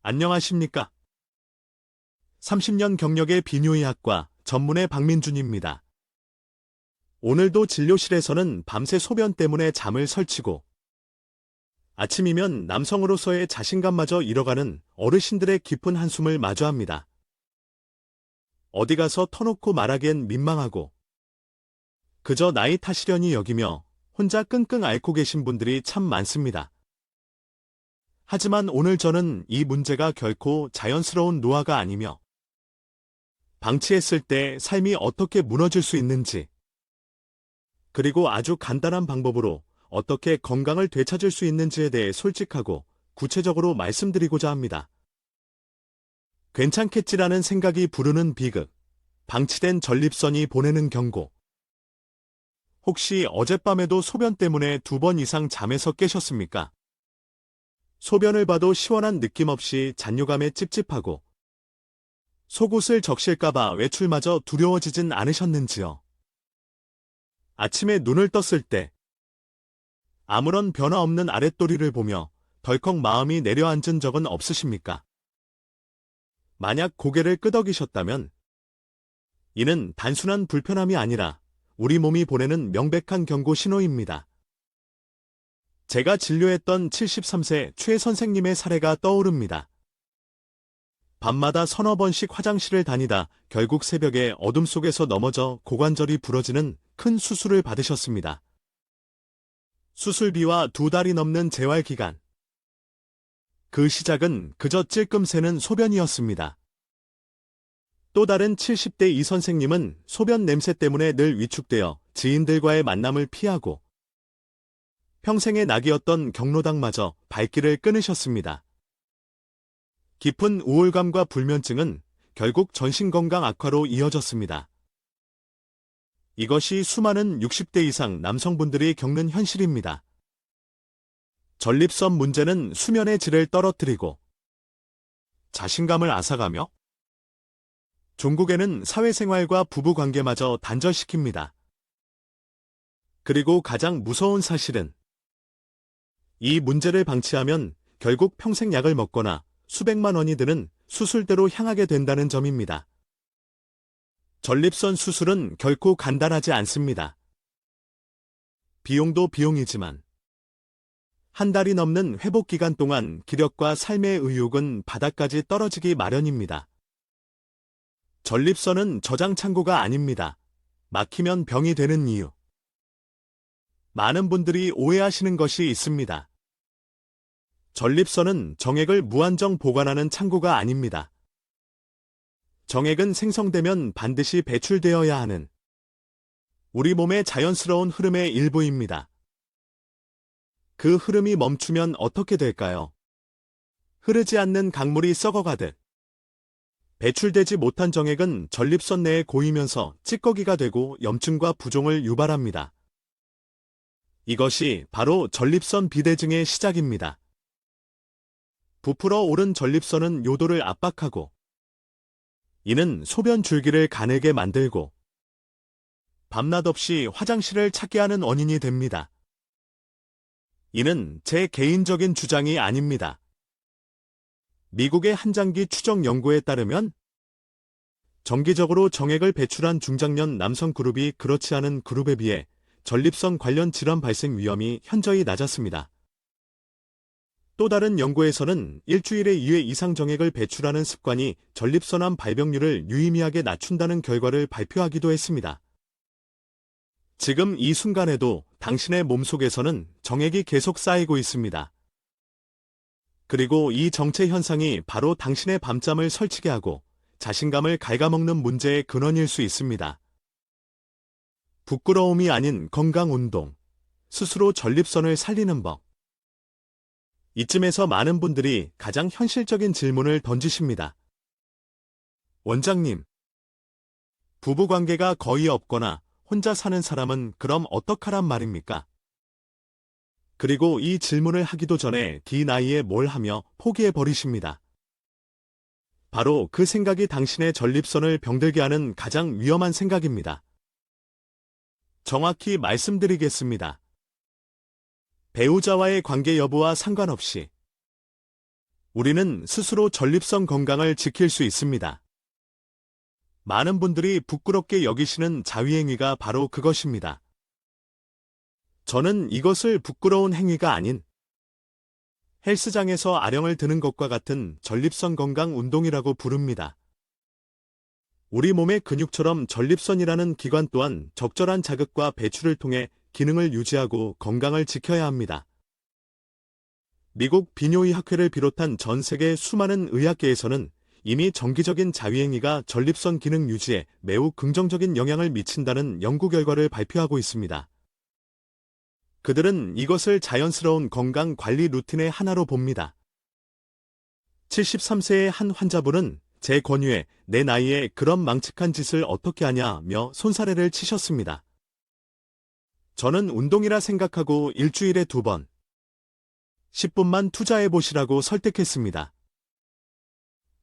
안녕하십니까? 30년 경력의 비뇨의학과 전문의 박민준입니다. 오늘도 진료실에서는 밤새 소변 때문에 잠을 설치고 아침이면 남성으로서의 자신감마저 잃어가는 어르신들의 깊은 한숨을 마주합니다. 어디 가서 터놓고 말하기엔 민망하고 그저 나이 탓이려니 여기며 혼자 끙끙 앓고 계신 분들이 참 많습니다. 하지만 오늘 저는 이 문제가 결코 자연스러운 노화가 아니며 방치했을 때 삶이 어떻게 무너질 수 있는지, 그리고 아주 간단한 방법으로 어떻게 건강을 되찾을 수 있는지에 대해 솔직하고 구체적으로 말씀드리고자 합니다. 괜찮겠지라는 생각이 부르는 비극, 방치된 전립선이 보내는 경고. 혹시 어젯밤에도 소변 때문에 2번 이상 잠에서 깨셨습니까? 소변을 봐도 시원한 느낌 없이 잔뇨감에 찝찝하고 속옷을 적실까봐 외출마저 두려워지진 않으셨는지요? 아침에 눈을 떴을 때 아무런 변화 없는 아랫도리를 보며 덜컥 마음이 내려앉은 적은 없으십니까? 만약 고개를 끄덕이셨다면 이는 단순한 불편함이 아니라 우리 몸이 보내는 명백한 경고 신호입니다. 제가 진료했던 73세 최 선생님의 사례가 떠오릅니다. 밤마다 서너 번씩 화장실을 다니다 결국 새벽에 어둠 속에서 넘어져 고관절이 부러지는 큰 수술을 받으셨습니다. 수술비와 2달이 넘는 재활 기간. 그 시작은 그저 찔끔 새는 소변이었습니다. 또 다른 70대 이 선생님은 소변 냄새 때문에 늘 위축되어 지인들과의 만남을 피하고 평생의 낙이었던 경로당마저 발길을 끊으셨습니다. 깊은 우울감과 불면증은 결국 전신건강 악화로 이어졌습니다. 이것이 수많은 60대 이상 남성분들이 겪는 현실입니다. 전립선 문제는 수면의 질을 떨어뜨리고 자신감을 앗아가며 종국에는 사회생활과 부부관계마저 단절시킵니다. 그리고 가장 무서운 사실은 이 문제를 방치하면 결국 평생 약을 먹거나 수백만 원이 드는 수술대로 향하게 된다는 점입니다. 전립선 수술은 결코 간단하지 않습니다. 비용도 비용이지만 한 달이 넘는 회복 기간 동안 기력과 삶의 의욕은 바닥까지 떨어지기 마련입니다. 전립선은 저장 창고가 아닙니다. 막히면 병이 되는 이유. 많은 분들이 오해하시는 것이 있습니다. 전립선은 정액을 무한정 보관하는 창고가 아닙니다. 정액은 생성되면 반드시 배출되어야 하는 우리 몸의 자연스러운 흐름의 일부입니다. 그 흐름이 멈추면 어떻게 될까요? 흐르지 않는 강물이 썩어가듯 배출되지 못한 정액은 전립선 내에 고이면서 찌꺼기가 되고 염증과 부종을 유발합니다. 이것이 바로 전립선 비대증의 시작입니다. 부풀어 오른 전립선은 요도를 압박하고 이는 소변 줄기를 가늘게 만들고 밤낮 없이 화장실을 찾게 하는 원인이 됩니다. 이는 제 개인적인 주장이 아닙니다. 미국의 한장기 추적 연구에 따르면 정기적으로 정액을 배출한 중장년 남성 그룹이 그렇지 않은 그룹에 비해 전립선 관련 질환 발생 위험이 현저히 낮았습니다. 또 다른 연구에서는 일주일에 2회 이상 정액을 배출하는 습관이 전립선암 발병률을 유의미하게 낮춘다는 결과를 발표하기도 했습니다. 지금 이 순간에도 당신의 몸속에서는 정액이 계속 쌓이고 있습니다. 그리고 이 정체 현상이 바로 당신의 밤잠을 설치게 하고 자신감을 갉아먹는 문제의 근원일 수 있습니다. 부끄러움이 아닌 건강 운동, 스스로 전립선을 살리는 법. 이쯤에서 많은 분들이 가장 현실적인 질문을 던지십니다. 원장님, 부부관계가 거의 없거나 혼자 사는 사람은 그럼 어떡하란 말입니까? 그리고 이 질문을 하기도 전에 나이에 뭘 하며 포기해버리십니다. 바로 그 생각이 당신의 전립선을 병들게 하는 가장 위험한 생각입니다. 정확히 말씀드리겠습니다. 배우자와의 관계 여부와 상관없이 우리는 스스로 전립선 건강을 지킬 수 있습니다. 많은 분들이 부끄럽게 여기시는 자위행위가 바로 그것입니다. 저는 이것을 부끄러운 행위가 아닌 헬스장에서 아령을 드는 것과 같은 전립선 건강 운동이라고 부릅니다. 우리 몸의 근육처럼 전립선이라는 기관 또한 적절한 자극과 배출을 통해 기능을 유지하고 건강을 지켜야 합니다. 미국 비뇨의학회를 비롯한 전 세계 수많은 의학계에서는 이미 정기적인 자위행위가 전립선 기능 유지에 매우 긍정적인 영향을 미친다는 연구 결과를 발표하고 있습니다. 그들은 이것을 자연스러운 건강 관리 루틴의 하나로 봅니다. 73세의 한 환자분은 제 권유에 내 나이에 그런 망측한 짓을 어떻게 하냐며 손사래를 치셨습니다. 저는 운동이라 생각하고 일주일에 2번, 10분만 투자해보시라고 설득했습니다.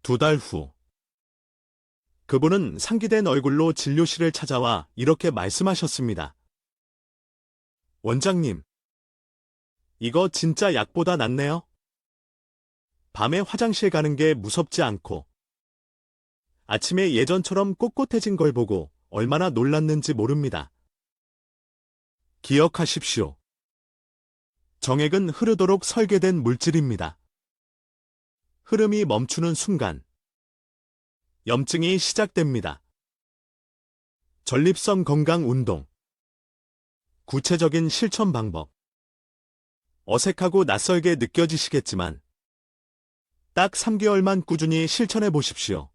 2달 후, 그분은 상기된 얼굴로 진료실을 찾아와 이렇게 말씀하셨습니다. 원장님, 이거 진짜 약보다 낫네요. 밤에 화장실 가는 게 무섭지 않고, 아침에 예전처럼 꼿꼿해진 걸 보고 얼마나 놀랐는지 모릅니다. 기억하십시오. 정액은 흐르도록 설계된 물질입니다. 흐름이 멈추는 순간, 염증이 시작됩니다. 전립선 건강 운동. 구체적인 실천 방법. 어색하고 낯설게 느껴지시겠지만, 딱 3개월만 꾸준히 실천해 보십시오.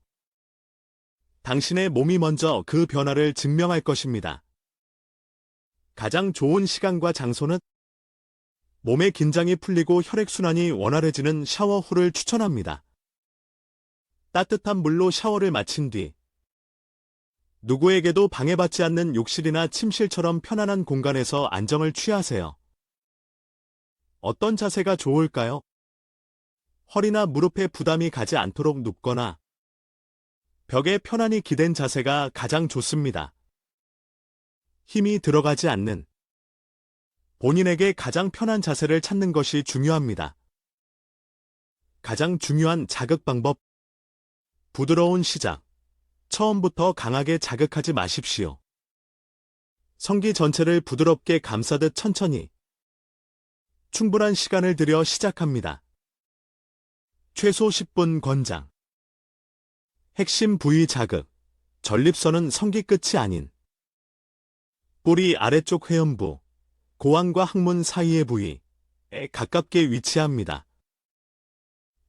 당신의 몸이 먼저 그 변화를 증명할 것입니다. 가장 좋은 시간과 장소는 몸의 긴장이 풀리고 혈액순환이 원활해지는 샤워 후를 추천합니다. 따뜻한 물로 샤워를 마친 뒤 누구에게도 방해받지 않는 욕실이나 침실처럼 편안한 공간에서 안정을 취하세요. 어떤 자세가 좋을까요? 허리나 무릎에 부담이 가지 않도록 눕거나 벽에 편안히 기댄 자세가 가장 좋습니다. 힘이 들어가지 않는 본인에게 가장 편한 자세를 찾는 것이 중요합니다. 가장 중요한 자극 방법. 부드러운 시작. 처음부터 강하게 자극하지 마십시오. 성기 전체를 부드럽게 감싸듯 천천히. 충분한 시간을 들여 시작합니다. 최소 10분 권장. 핵심 부위 자극. 전립선은 성기 끝이 아닌 뿌리 아래쪽 회음부, 고환과 항문 사이의 부위에 가깝게 위치합니다.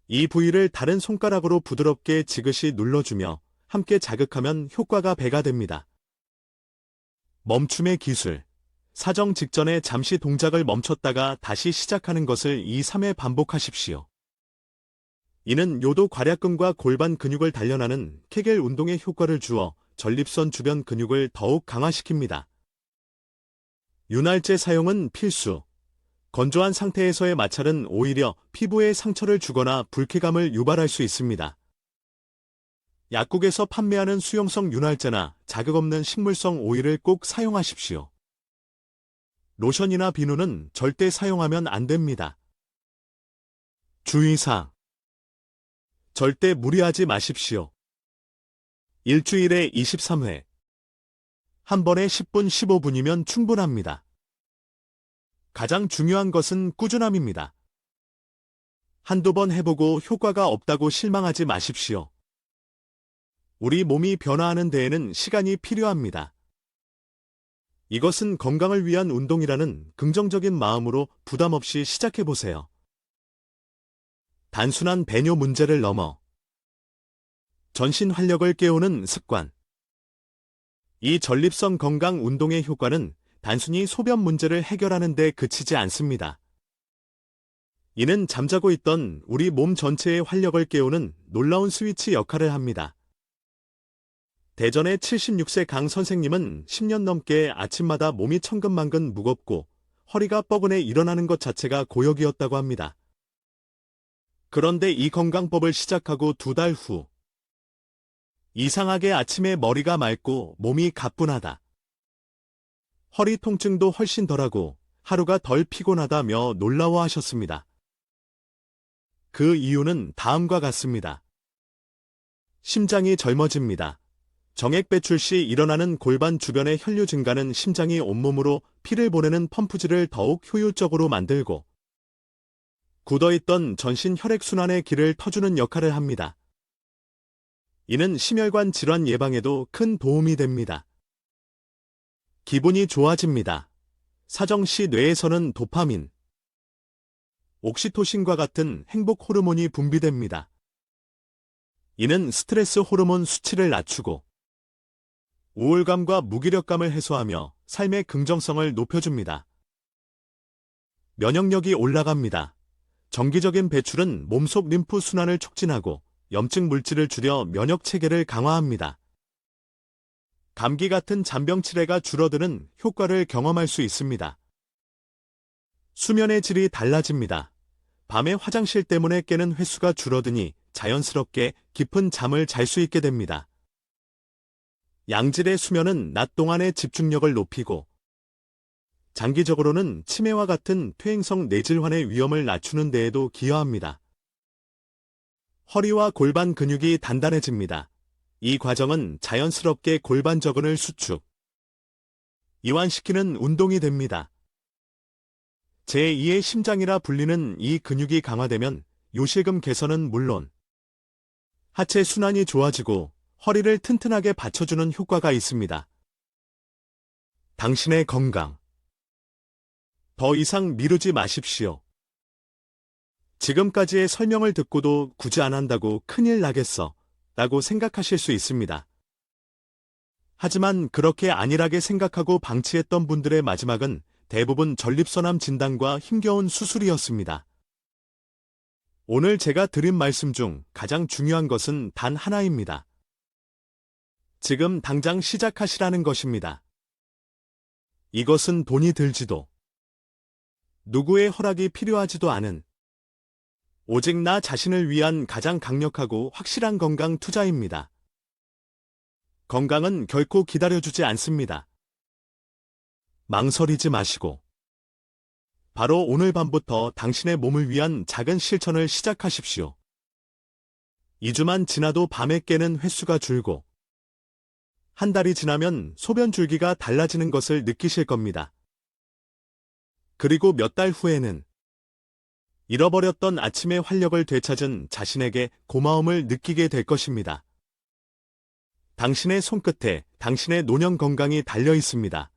이 부위를 다른 손가락으로 부드럽게 지그시 눌러주며 함께 자극하면 효과가 배가 됩니다. 멈춤의 기술. 사정 직전에 잠시 동작을 멈췄다가 다시 시작하는 것을 2-3회 반복하십시오. 이는 요도 괄약근과 골반 근육을 단련하는 케겔 운동에 효과를 주어 전립선 주변 근육을 더욱 강화시킵니다. 윤활제 사용은 필수. 건조한 상태에서의 마찰은 오히려 피부에 상처를 주거나 불쾌감을 유발할 수 있습니다. 약국에서 판매하는 수용성 윤활제나 자극 없는 식물성 오일을 꼭 사용하십시오. 로션이나 비누는 절대 사용하면 안 됩니다. 주의사항. 절대 무리하지 마십시오. 일주일에 23회. 한 번에 10분, 15분이면 충분합니다. 가장 중요한 것은 꾸준함입니다. 한두 번 해보고 효과가 없다고 실망하지 마십시오. 우리 몸이 변화하는 데에는 시간이 필요합니다. 이것은 건강을 위한 운동이라는 긍정적인 마음으로 부담 없이 시작해보세요. 단순한 배뇨 문제를 넘어 전신 활력을 깨우는 습관. 이 전립선 건강 운동의 효과는 단순히 소변 문제를 해결하는 데 그치지 않습니다. 이는 잠자고 있던 우리 몸 전체의 활력을 깨우는 놀라운 스위치 역할을 합니다. 대전의 76세 강 선생님은 10년 넘게 아침마다 몸이 천근만근 무겁고 허리가 뻐근해 일어나는 것 자체가 고역이었다고 합니다. 그런데 이 건강법을 시작하고 2달 후, 이상하게 아침에 머리가 맑고 몸이 가뿐하다. 허리 통증도 훨씬 덜하고 하루가 덜 피곤하다며 놀라워하셨습니다. 그 이유는 다음과 같습니다. 심장이 젊어집니다. 정액 배출 시 일어나는 골반 주변의 혈류 증가는 심장이 온몸으로 피를 보내는 펌프질을 더욱 효율적으로 만들고 굳어있던 전신 혈액순환의 길을 터주는 역할을 합니다. 이는 심혈관 질환 예방에도 큰 도움이 됩니다. 기분이 좋아집니다. 사정 시 뇌에서는 도파민, 옥시토신과 같은 행복 호르몬이 분비됩니다. 이는 스트레스 호르몬 수치를 낮추고 우울감과 무기력감을 해소하며 삶의 긍정성을 높여줍니다. 면역력이 올라갑니다. 정기적인 배출은 몸속 림프 순환을 촉진하고 염증 물질을 줄여 면역 체계를 강화합니다. 감기 같은 잔병 치레가 줄어드는 효과를 경험할 수 있습니다. 수면의 질이 달라집니다. 밤에 화장실 때문에 깨는 횟수가 줄어드니 자연스럽게 깊은 잠을 잘 수 있게 됩니다. 양질의 수면은 낮 동안의 집중력을 높이고 장기적으로는 치매와 같은 퇴행성 뇌질환의 위험을 낮추는 데에도 기여합니다. 허리와 골반 근육이 단단해집니다. 이 과정은 자연스럽게 골반 저근을 수축, 이완시키는 운동이 됩니다. 제2의 심장이라 불리는 이 근육이 강화되면 요실금 개선은 물론 하체 순환이 좋아지고 허리를 튼튼하게 받쳐주는 효과가 있습니다. 당신의 건강. 더 이상 미루지 마십시오. 지금까지의 설명을 듣고도 굳이 안 한다고 큰일 나겠어 라고 생각하실 수 있습니다. 하지만 그렇게 안일하게 생각하고 방치했던 분들의 마지막은 대부분 전립선암 진단과 힘겨운 수술이었습니다. 오늘 제가 드린 말씀 중 가장 중요한 것은 단 하나입니다. 지금 당장 시작하시라는 것입니다. 이것은 돈이 들지도 누구의 허락이 필요하지도 않은 오직 나 자신을 위한 가장 강력하고 확실한 건강 투자입니다. 건강은 결코 기다려주지 않습니다. 망설이지 마시고 바로 오늘 밤부터 당신의 몸을 위한 작은 실천을 시작하십시오. 2주만 지나도 밤에 깨는 횟수가 줄고 한 달이 지나면 소변 줄기가 달라지는 것을 느끼실 겁니다. 그리고 몇 달 후에는 잃어버렸던 아침의 활력을 되찾은 자신에게 고마움을 느끼게 될 것입니다. 당신의 손끝에 당신의 노년 건강이 달려 있습니다.